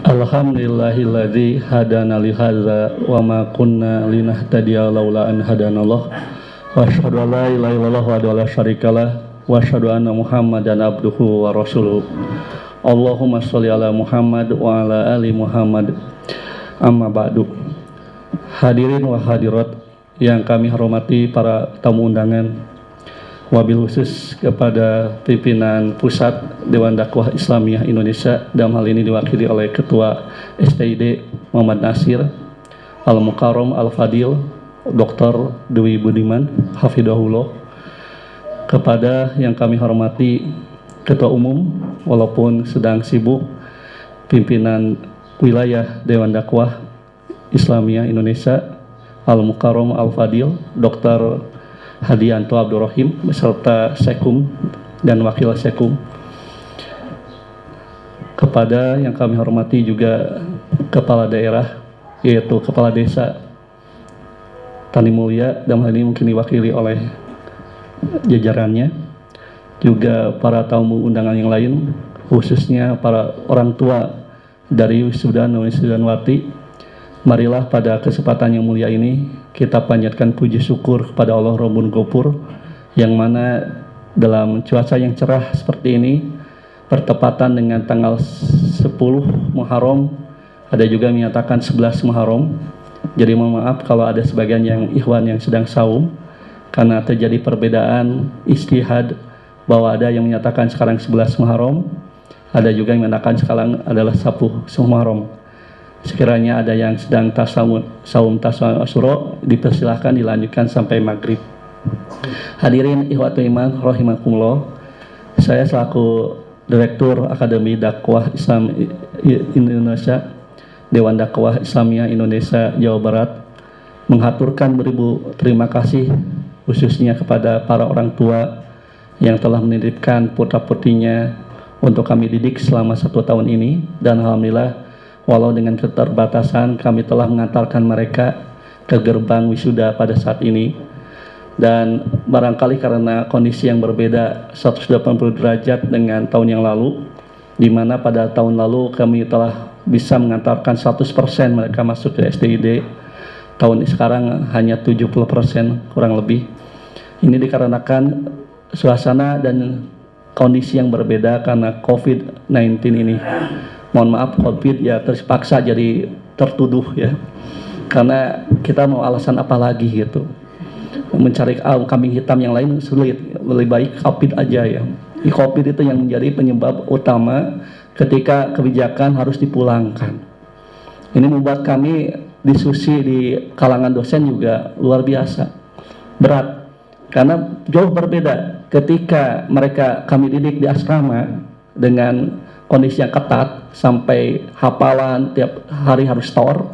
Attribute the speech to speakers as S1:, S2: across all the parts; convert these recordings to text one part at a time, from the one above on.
S1: Alhamdulillahilladzi hadana li hadza wa ma kunna linahtadiya laula an hadanallah. Wa asyhadu an la ilaha illallah wa la syarikalah wa asyhadu anna Muhammadan abduhu wa rasuluh. Allahumma sholli ala Muhammad wa ala ali Muhammad. Amma ba'du. Hadirin wa hadirat yang kami hormati para tamu undangan, wabil khusus kepada pimpinan Pusat Dewan Dakwah Islamiyah Indonesia, dalam hal ini diwakili oleh Ketua STID Muhammad Nasir Al-Mukarram Al-Fadil Dr. Dwi Budiman Hafidahullah, kepada yang kami hormati Ketua Umum walaupun sedang sibuk, pimpinan wilayah Dewan Dakwah Islamiyah Indonesia Al-Mukarram Al-Fadil Dr. Hadianto Abdul Rahim beserta Sekum dan Wakil Sekum, kepada yang kami hormati juga Kepala Daerah yaitu Kepala Desa Tani Mulia, dalam hal ini mungkin diwakili oleh jajarannya, juga para tamu undangan yang lain, khususnya para orang tua dari wisuda dan wisudanwati. Marilah pada kesempatan yang mulia ini kita panjatkan puji syukur kepada Allah Rabbul Ghafur, yang mana dalam cuaca yang cerah seperti ini bertepatan dengan tanggal 10 Muharram, ada juga menyatakan 11 Muharram. Jadi mohon maaf kalau ada sebagian yang ikhwan yang sedang saum karena terjadi perbedaan istihad, bahwa ada yang menyatakan sekarang 11 Muharram, ada juga yang menyatakan sekarang adalah 10 Muharram. Sekiranya ada yang sedang saum tasawuf Asyura, dipersilahkan dilanjutkan sampai maghrib. Hadirin ikhwatul iman rahimakumullah, saya selaku Direktur Akademi Dakwah Islam Indonesia, Dewan Dakwah Islamiyah Indonesia Jawa Barat, menghaturkan beribu terima kasih khususnya kepada para orang tua yang telah menitipkan putra-putrinya untuk kami didik selama 1 tahun ini, dan alhamdulillah walau dengan keterbatasan kami telah mengantarkan mereka ke gerbang wisuda pada saat ini. Dan barangkali karena kondisi yang berbeda 180 derajat dengan tahun yang lalu, di mana pada tahun lalu kami telah bisa mengantarkan 100% mereka masuk ke STID, tahun ini sekarang hanya 70% kurang lebih. Ini dikarenakan suasana dan kondisi yang berbeda karena COVID-19 ini. Mohon maaf, COVID ya terpaksa jadi tertuduh ya, karena kita mau alasan apa lagi gitu, mencari kambing hitam yang lain sulit, lebih baik COVID aja ya. COVID itu yang menjadi penyebab utama ketika kebijakan harus dipulangkan. Ini membuat kami diskusi di kalangan dosen juga luar biasa berat, karena jauh berbeda ketika kami didik di asrama dengan kondisi yang ketat sampai hafalan tiap hari harus tor.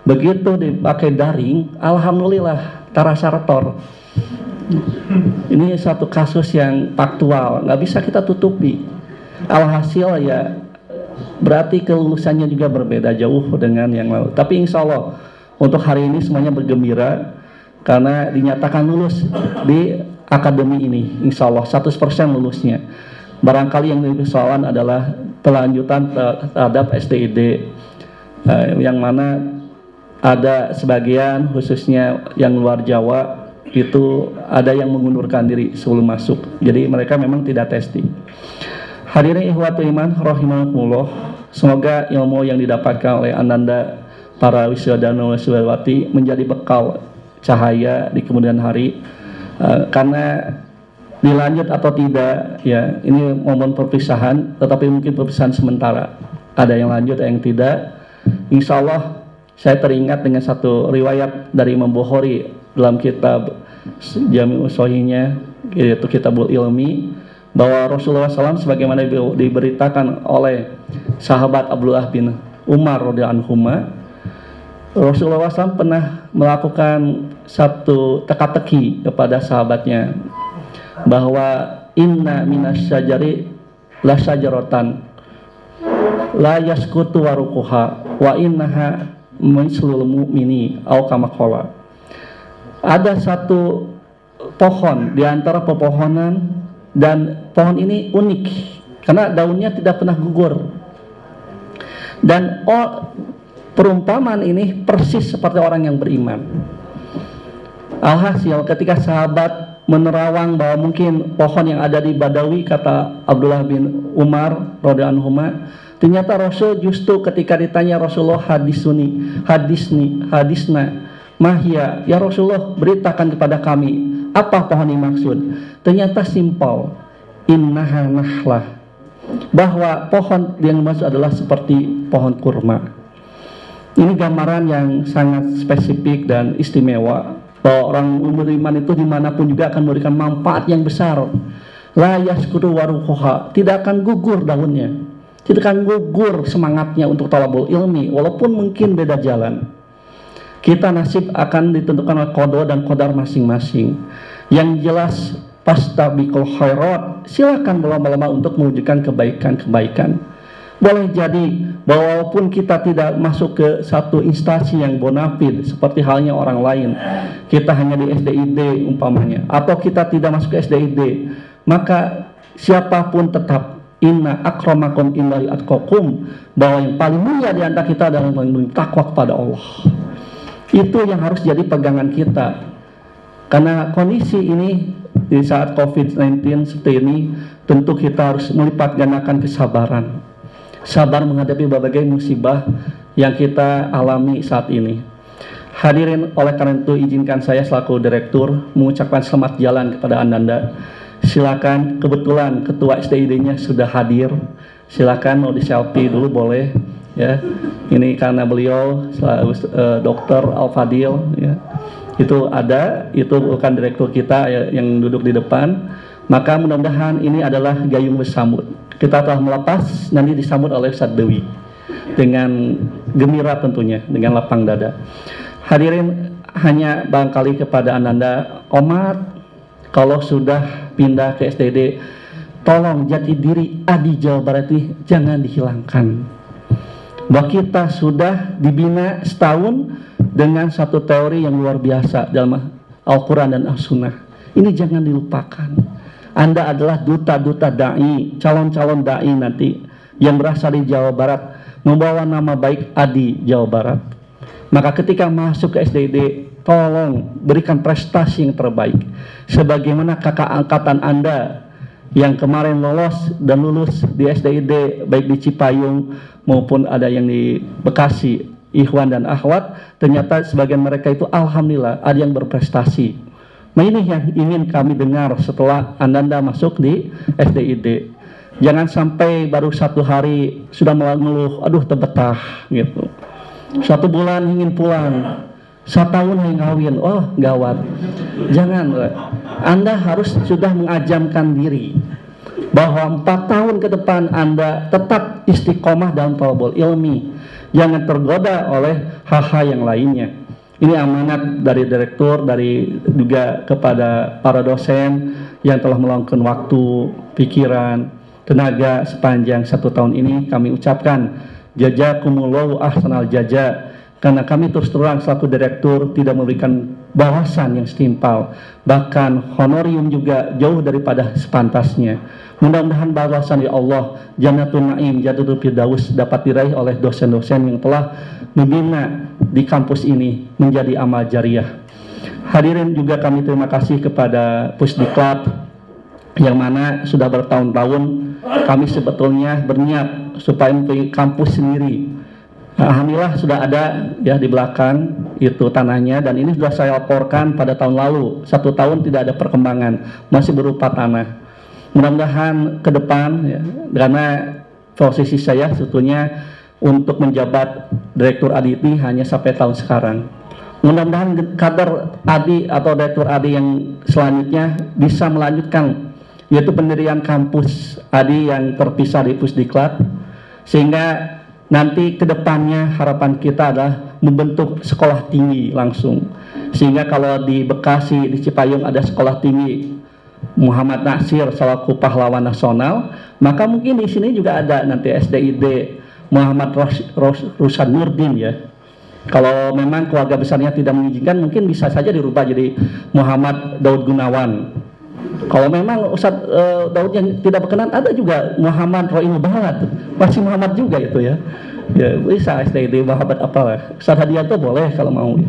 S1: Begitu dipakai daring, alhamdulillah terasa retor. Ini satu kasus yang faktual, nggak bisa kita tutupi. Alhasil ya berarti kelulusannya juga berbeda jauh dengan yang lalu. Tapi insya Allah untuk hari ini semuanya bergembira karena dinyatakan lulus di akademi ini. Insya Allah 100% lulusnya. Barangkali yang lebih persoalan adalah pelanjutan terhadap STID, yang mana ada sebagian khususnya yang luar Jawa itu ada yang mengundurkan diri sebelum masuk, jadi mereka memang tidak testing. Hadirin ikhwatul iman rahimakumullah, semoga ilmu yang didapatkan oleh Ananda para wisuda dan wisudawati menjadi bekal cahaya di kemudian hari, karena dilanjut atau tidak ya, ini momen perpisahan, tetapi mungkin perpisahan sementara, ada yang lanjut ada yang tidak. Insya Allah saya teringat dengan satu riwayat dari Imam Bukhari dalam kitab Jami'us Shahihnya, yaitu Kitabul Ilmi, bahwa Rasulullah SAW sebagaimana diberitakan oleh sahabat Abdullah bin Umar radhiyallahu anhu, Rasulullah SAW pernah melakukan satu teka-teki kepada sahabatnya, bahwa inna minas syajari la syajaratan la yaskutu warukuha wa innaha mislul mu'mini au kama qala. Ada satu pohon di antara pepohonan, dan pohon ini unik karena daunnya tidak pernah gugur, Dan perumpamaan ini persis seperti orang yang beriman. Alhasil ketika sahabat menerawang bahwa mungkin pohon yang ada di Badawi, kata Abdullah bin Umar radhiyallahu anhu, ternyata Rasul justru ketika ditanya Rasulullah hadisna mahya, ya Rasulullah beritakan kepada kami apa pohon ini maksud. Ternyata simpel, innaha nahlah, bahwa pohon yang dimaksud adalah seperti pohon kurma. Ini gambaran yang sangat spesifik dan istimewa bahwa orang beriman itu dimanapun juga akan memberikan manfaat yang besar. La yaskutu waruhuha, tidak akan gugur daunnya, tidak akan gugur semangatnya untuk talabul ilmi walaupun mungkin beda jalan. Kita nasib akan ditentukan oleh qada dan qadar masing-masing. Yang jelas fastabiqul khairat, silakan berlomba-lomba untuk mewujudkan kebaikan-kebaikan. Boleh jadi bahwa walaupun kita tidak masuk ke satu instansi yang bonafid seperti halnya orang lain, kita hanya di SDID umpamanya, atau kita tidak masuk ke SDID, maka siapapun tetap inna akramakum indallahi atqakum, bahwa yang paling mulia di antara kita adalah yang paling takwa kepada Allah. Itu yang harus jadi pegangan kita. Karena kondisi ini di saat COVID-19 seperti ini, tentu kita harus melipat gandakan kesabaran. Sabar menghadapi berbagai musibah yang kita alami saat ini. Hadirin, oleh karena itu izinkan saya selaku direktur mengucapkan selamat jalan kepada Anda. Silakan, kebetulan ketua SDID-nya sudah hadir. Silakan mau di selfie dulu boleh ya. Ini karena beliau Dr. Al-Fadil ya. Itu ada, itu bukan direktur kita ya, yang duduk di depan. Maka mudah-mudahan ini adalah gayung bersambut. Kita telah melepas, nanti disambut oleh Ustadz Dewi dengan gembira tentunya, dengan lapang dada. Hadirin, hanya barangkali kepada Anda, Omar, kalau sudah pindah ke SDD, tolong jati diri ADI Jawa Barat ini jangan dihilangkan. Bahwa kita sudah dibina setahun dengan satu teori yang luar biasa dalam Al-Quran dan As-Sunnah. Ini jangan dilupakan. Anda adalah duta-duta da'i, calon-calon da'i nanti yang berasal di Jawa Barat, membawa nama baik ADI Jawa Barat. Maka ketika masuk ke SDID, tolong berikan prestasi yang terbaik. Sebagaimana kakak angkatan Anda yang kemarin lolos dan lulus di SDID, baik di Cipayung maupun ada yang di Bekasi, Ikhwan dan Akhwat, ternyata sebagian mereka itu alhamdulillah ada yang berprestasi. Nah ini yang ingin kami dengar setelah Anda masuk di SDID. Jangan sampai baru 1 hari sudah mengeluh, aduh terbetah gitu. 1 bulan ingin pulang, 1 tahun ingin kawin, oh gawat. Jangan, Anda harus sudah mengajamkan diri bahwa 4 tahun ke depan Anda tetap istiqomah dalam thalabul ilmi. Jangan tergoda oleh hal-hal yang lainnya. Ini amanat dari direktur, dari juga kepada para dosen yang telah meluangkan waktu, pikiran, tenaga sepanjang 1 tahun ini. Kami ucapkan jazakumullahu ahsanal jaza, karena kami terus terang selaku direktur tidak memberikan bahasan yang setimpal, bahkan honorium juga jauh daripada sepantasnya. Mudah-mudahan balasan ya Allah Jannatul Naim, Jannatul Firdaus dapat diraih oleh dosen-dosen yang telah membina di kampus ini menjadi amal jariah. Hadirin, juga kami terima kasih kepada Pusdiklat yang mana sudah bertahun-tahun kami sebetulnya berniat supaya mempunyai kampus sendiri. Alhamdulillah sudah ada ya di belakang itu tanahnya, dan ini sudah saya laporkan pada tahun lalu. 1 tahun tidak ada perkembangan, masih berupa tanah. Mudah-mudahan ke depan ya, karena posisi saya sebetulnya untuk menjabat direktur ADI ini hanya sampai tahun sekarang. Mudah-mudahan kader ADI atau direktur ADI yang selanjutnya bisa melanjutkan, yaitu pendirian kampus ADI yang terpisah di Pusdiklat, sehingga nanti ke depannya harapan kita adalah membentuk sekolah tinggi langsung. Sehingga kalau di Bekasi, di Cipayung ada sekolah tinggi Muhammad Nasir selaku pahlawan nasional, maka mungkin di sini juga ada nanti SDID Muhammad Rusad Nurdin ya. Kalau memang keluarga besarnya tidak mengizinkan, mungkin bisa saja dirubah jadi Muhammad Daud Gunawan. Kalau memang Ustadz Daud yang tidak berkenan, ada juga Muhammad Roy Mubarak, masih Muhammad juga itu ya. Ya bisa STD Mahabat apalah. Ustaz Hadianto boleh kalau mau ya.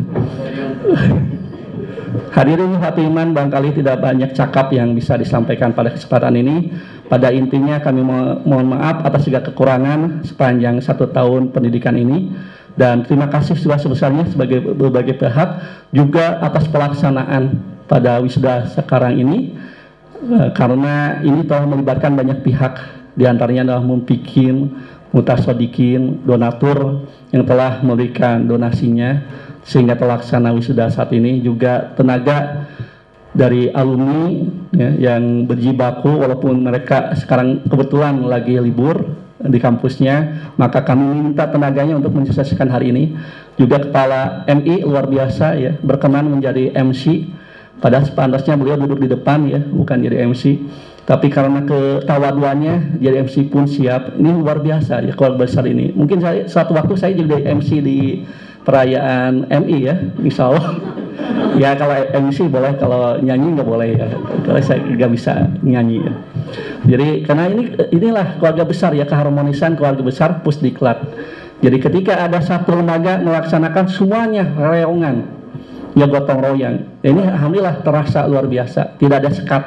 S1: Hadirin hatiman, barangkali tidak banyak cakap yang bisa disampaikan pada kesempatan ini. Pada intinya kami mohon maaf atas segala kekurangan sepanjang 1 tahun pendidikan ini, dan terima kasih sebesar-besarnya sebagai berbagai pihak juga atas pelaksanaan pada wisuda sekarang ini, karena ini telah melibatkan banyak pihak, diantaranya adalah Mumpikin, Mutasodikin, donatur yang telah memberikan donasinya sehingga terlaksana wisuda saat ini, juga tenaga dari alumni ya, yang berjibaku walaupun mereka sekarang kebetulan lagi libur di kampusnya, maka kami minta tenaganya untuk mensukseskan hari ini. Juga Kepala MI luar biasa ya, berkenan menjadi MC, padahal sepantasnya beliau duduk di depan ya, bukan jadi MC, tapi karena ketawaduannya jadi MC pun siap. Ini luar biasa ya, keluarga besar ini. Mungkin suatu waktu saya juga MC di perayaan MI ya, insya Allah. Ya kalau MC boleh, kalau nyanyi nggak boleh ya, kalau saya nggak bisa nyanyi ya. Jadi karena inilah keluarga besar ya, keharmonisan keluarga besar Pusdiklat. Jadi ketika ada satu lembaga melaksanakan semuanya reongan ya, gotong royong, ini alhamdulillah terasa luar biasa, tidak ada sekat,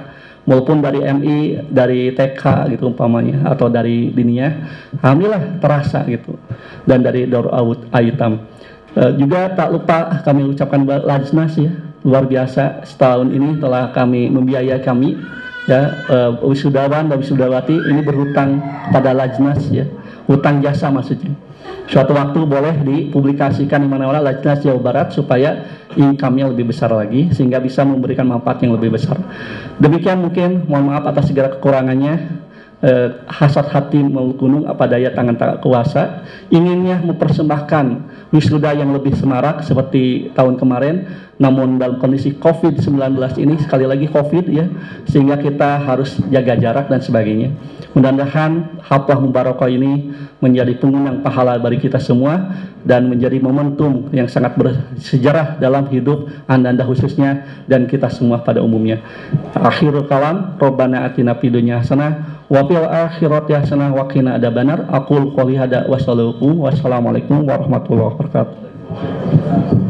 S1: walaupun dari MI, dari TK gitu umpamanya, atau dari diniyah, alhamdulillah terasa gitu, dan dari Daur Aitam. Juga tak lupa kami ucapkan Lajnas ya, luar biasa setahun ini telah kami membiayai kami ya, wisudawan dan wisudawati ini berhutang pada Lajnas ya, hutang jasa maksudnya. Suatu waktu boleh dipublikasikan di mana-mana Lajnas Jawa Barat supaya income-nya lebih besar lagi sehingga bisa memberikan manfaat yang lebih besar. Demikian mungkin, mohon maaf atas segala kekurangannya. Hasad hati mau gunung, apa daya tangan tak kuasa, inginnya mempersembahkan wisuda yang lebih semarak seperti tahun kemarin, namun dalam kondisi COVID-19 ini, sekali lagi COVID ya, sehingga kita harus jaga jarak dan sebagainya. Mudah-mudahan Haflah Mubarakah ini menjadi pengundang pahala bagi kita semua dan menjadi momentum yang sangat bersejarah dalam hidup Anda khususnya dan kita semua pada umumnya. Akhirul kalam, Robbana atina fid dunya hasanah wa fil akhirati hasanah wa qina adzabannar. Aqul qouli hadza wa wassalamualaikum warahmatullahi wabarakatuh.